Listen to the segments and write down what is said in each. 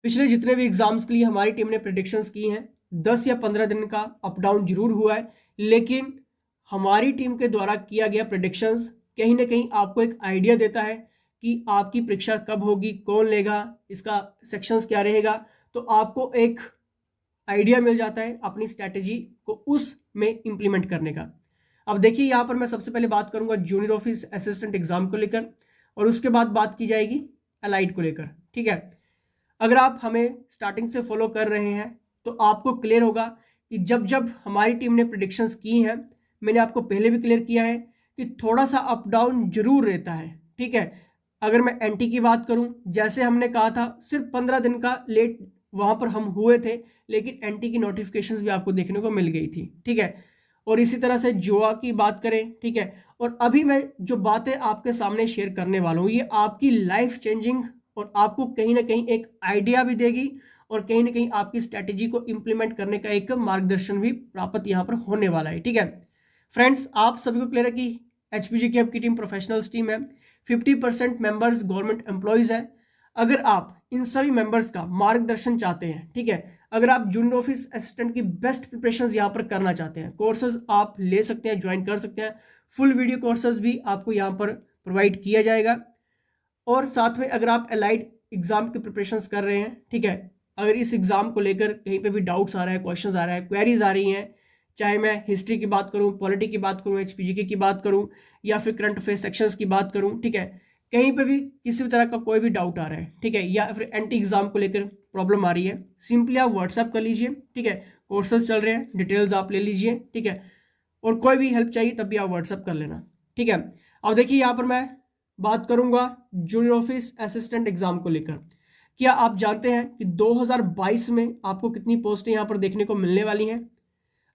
पिछले जितने भी एग्जाम्स के लिए हमारी टीम ने प्रेडिक्शंस की हैं 10 या 15 दिन का अप डाउन जरूर हुआ है, लेकिन हमारी टीम के द्वारा किया गया प्रेडिक्शंस कहीं ना कहीं आपको एक आइडिया देता है कि आपकी परीक्षा कब होगी, कौन लेगा, इसका सेक्शंस क्या रहेगा। तो आपको एक आइडिया मिल जाता है अपनी स्ट्रैटेजी को उसमें इंप्लीमेंट करने का। अब देखिए यहाँ पर मैं सबसे पहले बात करूंगा जूनियर ऑफिस असिस्टेंट एग्जाम को लेकर, और उसके बाद बात की जाएगी अलाइड को लेकर। ठीक है, अगर आप हमें स्टार्टिंग से फॉलो कर रहे हैं तो आपको क्लियर होगा कि जब जब हमारी टीम ने प्रिडिक्शंस की हैं, मैंने आपको पहले भी क्लियर किया है कि थोड़ा सा अप डाउन जरूर रहता है। ठीक है, अगर मैं एनटी की बात करूं, जैसे हमने कहा था सिर्फ 15 दिन का लेट वहां पर हम हुए थे, लेकिन एनटी की नोटिफिकेशंस भी आपको देखने को मिल गई थी। ठीक है, और इसी तरह से जोआ की बात करें, ठीक है, और अभी मैं जो बातें आपके सामने शेयर करने वाला हूं ये आपकी लाइफ चेंजिंग और आपको कहीं ना कहीं एक आइडिया भी देगी और कहीं ना कहीं आपकी स्ट्रैटेजी को इंप्लीमेंट करने का एक मार्गदर्शन भी प्राप्त यहाँ पर होने वाला है। ठीक है फ्रेंड्स, आप सभी को क्लियर है कि एचपीजी की आपकी टीम प्रोफेशनल्स टीम है, 50% मेंबर्स गवर्नमेंट एम्प्लॉयज है। अगर आप इन सभी मेंबर्स का मार्गदर्शन चाहते हैं, ठीक है, अगर आप जूनियर ऑफिस असिस्टेंट की बेस्ट प्रिपरेशन यहाँ पर करना चाहते हैं, कोर्सेज आप ले सकते हैं, ज्वाइन कर सकते हैं। फुल वीडियो कोर्सेज भी आपको यहाँ पर प्रोवाइड किया जाएगा। और साथ में अगर आप अलाइड एग्जाम की प्रिपरेशंस कर रहे हैं, ठीक है, अगर इस एग्जाम को लेकर कहीं पे भी डाउट्स आ रहा है, क्वेश्चंस आ रहा है, क्वेरीज आ रही हैं, चाहे मैं हिस्ट्री की बात करूं, पॉलिटी की बात करूं, एचपीजीके की बात करूं, या फिर करंट अफेयर्स सेक्शंस की बात करूं, ठीक है, कहीं पे भी किसी भी तरह का कोई भी डाउट आ रहा है, ठीक है, या फिर एंटी एग्जाम को लेकर प्रॉब्लम आ रही है, सिंपली आप व्हाट्सएप कर लीजिए। ठीक है, कोर्सेज चल रहे हैं, डिटेल्स आप ले लीजिए। ठीक है, और कोई भी हेल्प चाहिए तब भी आप व्हाट्सएप कर लेना। ठीक है, अब देखिए यहाँ पर मैं बात करूंगा जूनियर ऑफिस असिस्टेंट एग्जाम को लेकर। क्या आप जानते हैं कि 2022 में आपको कितनी पोस्टें यहाँ पर देखने को मिलने वाली हैं?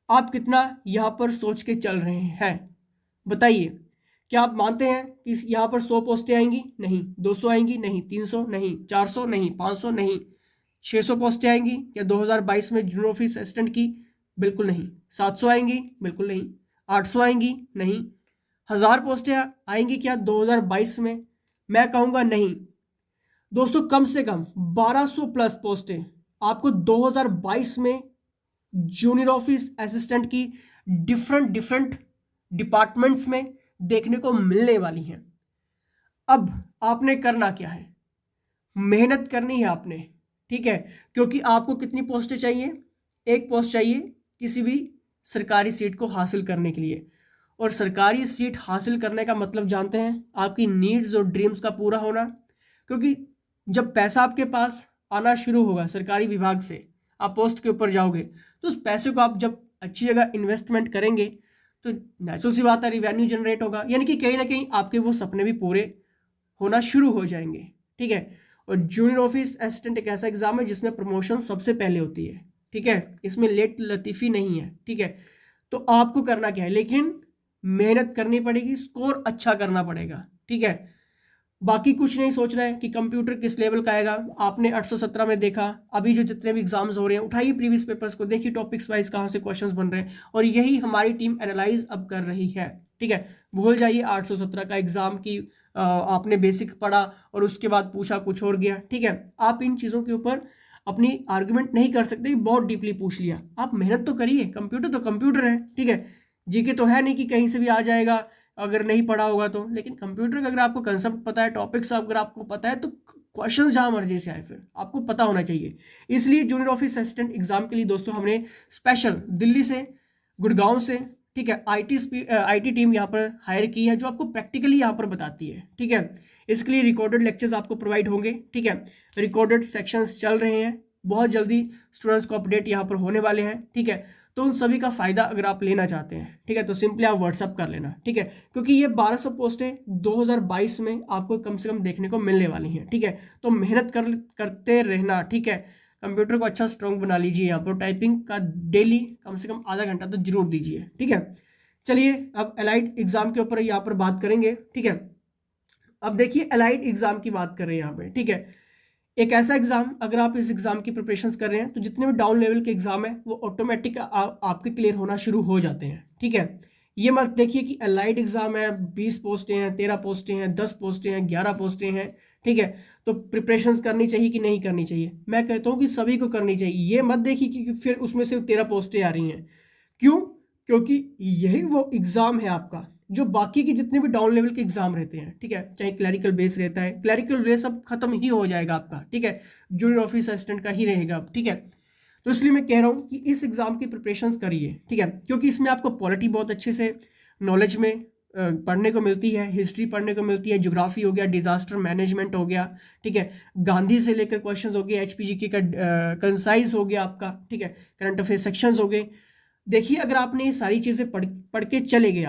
आप कितना यहाँ पर सोच के चल रहे हैं बताइए। क्या आप मानते हैं कि यहाँ पर 100 पोस्टें आएंगी? नहीं। 200 आएंगी? नहीं। 300? नहीं। 400? नहीं। 500? नहीं। 600 पोस्टें आएंगी क्या 2022 में जूनियर ऑफिस असिस्टेंट की? बिल्कुल नहीं। 700 आएंगी? बिल्कुल नहीं। 800 आएंगी? नहीं। 1000 पोस्टें आएंगी क्या 2022 में? मैं कहूंगा नहीं। दोस्तों, कम से कम 1200 प्लस पोस्टें आपको 2022 में जूनियर ऑफिस असिस्टेंट की डिफरेंट डिफरेंट डिपार्टमेंट्स में देखने को मिलने वाली हैं। अब आपने करना क्या है? मेहनत करनी है आपने। ठीक है, क्योंकि आपको कितनी पोस्टें चाहिए? एक पोस्ट चाहिए किसी भी सरकारी सीट को हासिल करने के लिए। और सरकारी सीट हासिल करने का मतलब जानते हैं? आपकी नीड्स और ड्रीम्स का पूरा होना। क्योंकि जब पैसा आपके पास आना शुरू होगा सरकारी विभाग से, आप पोस्ट के ऊपर जाओगे, तो उस पैसे को आप जब अच्छी जगह इन्वेस्टमेंट करेंगे तो नेचुरल सी बात है रिवेन्यू जनरेट होगा, यानी कि कहीं ना कहीं आपके वो सपने भी पूरे होना शुरू हो जाएंगे। ठीक है, और जूनियर ऑफिस असिस्टेंट एक ऐसा एग्जाम है जिसमें प्रमोशन सबसे पहले होती है। ठीक है, इसमें लेट लतीफ़ी नहीं है। ठीक है, तो आपको करना क्या है? लेकिन मेहनत करनी पड़ेगी, स्कोर अच्छा करना पड़ेगा। ठीक है, बाकी कुछ नहीं सोचना है कि कंप्यूटर किस लेवल का आएगा। आपने 817 में देखा, अभी जो जितने भी एग्जाम्स हो रहे हैं उठाइए प्रीवियस पेपर्स को, देखिए टॉपिक्स वाइज कहाँ से क्वेश्चंस बन रहे हैं, और यही हमारी टीम एनालाइज अब कर रही है। ठीक है, भूल जाइए 817 का एग्जाम की आपने बेसिक पढ़ा और उसके बाद पूछा कुछ और गया। ठीक है, आप इन चीज़ों के ऊपर अपनी आर्गुमेंट नहीं कर सकते, बहुत डीपली पूछ लिया। आप मेहनत तो करिए, कंप्यूटर तो कंप्यूटर है। ठीक है, जीके तो है नहीं कि कहीं से भी आ जाएगा अगर नहीं पढ़ा होगा तो। लेकिन कंप्यूटर का अगर आपको कंसेप्ट पता है, टॉपिक्स अगर आपको पता है, तो क्वेश्चंस जहां मर्जी से आए फिर आपको पता होना चाहिए। इसलिए जूनियर ऑफिस असिस्टेंट एग्जाम के लिए दोस्तों हमने स्पेशल दिल्ली से, गुड़गांव से, ठीक है, आईटी टीम यहाँ पर हायर की है जो आपको प्रैक्टिकली यहाँ पर बताती है। ठीक है, इसके लिए रिकॉर्डेड लेक्चर्स आपको प्रोवाइड होंगे। ठीक है, रिकॉर्डेड सेक्शंस चल रहे हैं, बहुत जल्दी स्टूडेंट्स को अपडेट यहाँ पर होने वाले हैं। ठीक है, तो उन सभी का फायदा अगर आप लेना चाहते हैं, ठीक है, तो सिंपली आप व्हाट्सअप कर लेना। ठीक है, क्योंकि ये 1200 पोस्टें 2022 में आपको कम से कम देखने को मिलने वाली हैं। ठीक है, तो मेहनत करते रहना। ठीक है, कंप्यूटर को अच्छा स्ट्रॉन्ग बना लीजिए, यहाँ पर टाइपिंग का डेली कम से कम आधा घंटा तो जरूर दीजिए। ठीक है, चलिए अब अलाइड एग्जाम के ऊपर यहाँ पर बात करेंगे। ठीक है, अब देखिए अलाइड एग्जाम की बात कर रहे हैं यहाँ पे। ठीक है, एक ऐसा एग्जाम, अगर आप इस एग्जाम की प्रिपरेशंस कर रहे हैं तो जितने भी डाउन लेवल के एग्जाम है वो ऑटोमेटिक आपके क्लियर होना शुरू हो जाते हैं। ठीक है, ये मत देखिए कि अलाइड एग्जाम है 20 पोस्टें हैं, 13 पोस्टें हैं, 10 पोस्टें हैं, 11 पोस्टें हैं। ठीक है। तो प्रिपरेशंस करनी चाहिए कि नहीं करनी चाहिए? मैं कहता हूँ कि सभी को करनी चाहिए। ये मत देखिए कि फिर उसमें सिर्फ 13 पोस्टें आ रही हैं। क्यों? क्योंकि यही वो एग्जाम है आपका जो बाकी के जितने भी डाउन लेवल के एग्जाम रहते हैं, ठीक है, चाहे क्लरिकल बेस रहता है, क्लरिकल बेस अब खत्म ही हो जाएगा आपका, ठीक है, जूनियर ऑफिस असिस्टेंट का ही रहेगा अब, ठीक है। तो इसलिए मैं कह रहा हूँ कि इस एग्जाम की प्रिपरेशंस करिए, ठीक है, क्योंकि इसमें आपको पॉलिटी बहुत अच्छे से नॉलेज में पढ़ने को मिलती है, हिस्ट्री पढ़ने को मिलती है, ज्योग्राफी हो गया, डिजास्टर मैनेजमेंट हो गया, ठीक है, गांधी से लेकर क्वेश्चंस हो गए, एचपीजीके का कंसाइज हो गया आपका, ठीक है, करंट अफेयर सेक्शंस हो गए। देखिए अगर आपने ये सारी चीज़ें पढ़ के चले गए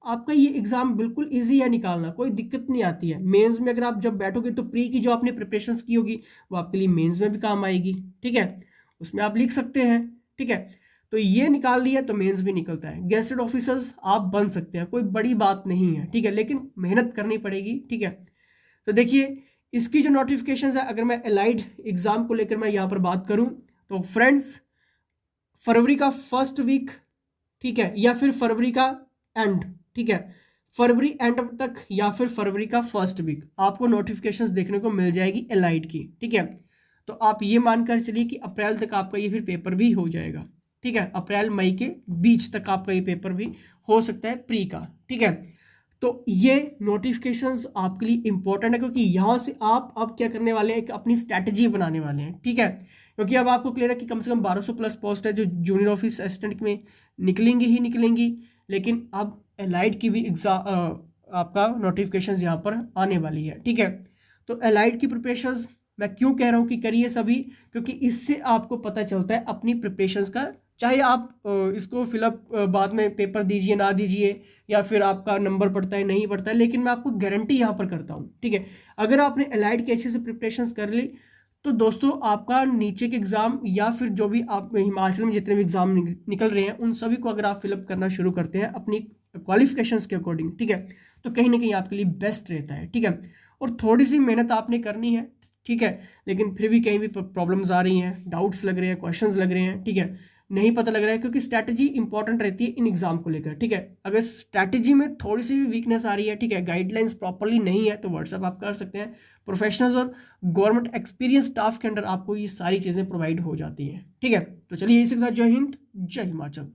आपका ये एग्जाम बिल्कुल इजी है निकालना, कोई दिक्कत नहीं आती है। मेंस में अगर आप जब बैठोगे तो प्री की जो आपने प्रिपरेशंस की होगी वो आपके लिए मेंस में भी काम आएगी, ठीक है, उसमें आप लिख सकते हैं, ठीक है। तो ये निकाल लिया तो मेंस भी निकलता है। गेस्टेड ऑफिसर्स आप बन सकते हैं, कोई बड़ी बात नहीं है, ठीक है, लेकिन मेहनत करनी पड़ेगी, ठीक है। तो देखिए इसकी जो नोटिफिकेशन है, अगर मैं एलाइड एग्जाम को लेकर मैं यहाँ पर बात करूँ तो फ्रेंड्स फरवरी का फर्स्ट वीक, ठीक है, या फिर फरवरी का एंड, ठीक है, फरवरी एंड तक या फिर फरवरी का फर्स्ट वीक आपको नोटिफिकेशंस देखने को मिल जाएगी एलाइड की, ठीक है। तो आप ये मानकर चलिए कि अप्रैल तक आपका ये फिर पेपर भी हो जाएगा, ठीक है, अप्रैल मई के बीच तक आपका ये पेपर भी हो सकता है प्री का, ठीक है। तो ये नोटिफिकेशंस आपके लिए इंपॉर्टेंट है क्योंकि यहाँ से आप अब क्या करने वाले हैं, एक अपनी स्ट्रैटेजी बनाने वाले हैं, ठीक है, क्योंकि अब आपको क्लियर है कि कम से कम 1200 प्लस पोस्ट है जो जूनियर ऑफिस असिस्टेंट में निकलेंगी ही निकलेंगी, लेकिन अब एलाइड की भी एग्जाम आपका नोटिफिकेशंस यहाँ पर आने वाली है, ठीक है। तो एलाइड की प्रिपरेशंस मैं क्यों कह रहा हूँ कि करिए सभी, क्योंकि इससे आपको पता चलता है अपनी प्रिपरेशंस का, चाहे आप इसको फिलअप बाद में पेपर दीजिए ना दीजिए, या फिर आपका नंबर पड़ता है नहीं पड़ता है, लेकिन मैं आपको गारंटी यहाँ पर करता हूँ, ठीक है, अगर आपने एलाइड के अच्छे से प्रिपरेशंस कर ली तो दोस्तों आपका नीचे के एग्जाम या फिर जो भी आप हिमाचल में जितने भी एग्जाम निकल रहे हैं उन सभी को अगर आप फिलअप करना शुरू करते हैं अपनी क्वालिफिकेशंस के अकॉर्डिंग, ठीक है, तो कहीं ना कहीं आपके लिए बेस्ट रहता है, ठीक है। और थोड़ी सी मेहनत आपने करनी है, ठीक है, लेकिन फिर भी कहीं भी प्रॉब्लम्स आ रही हैं, डाउट्स लग रहे हैं, क्वेश्चंस लग रहे हैं, ठीक है, नहीं पता लग रहा है, क्योंकि स्ट्रैटेजी इंपॉर्टेंट रहती है इन एग्जाम को लेकर, ठीक है। अगर स्ट्रैटेजी में थोड़ी सी भी वीकनेस आ रही है, ठीक है, गाइडलाइंस प्रॉपरली नहीं है, तो व्हाट्सएप आप कर सकते हैं, प्रोफेशनल्स और गवर्नमेंट एक्सपीरियंस स्टाफ के अंडर आपको ये सारी चीज़ें प्रोवाइड हो जाती हैं, ठीक है। तो चलिए इसी के साथ जय हिंद जय हिमाचल।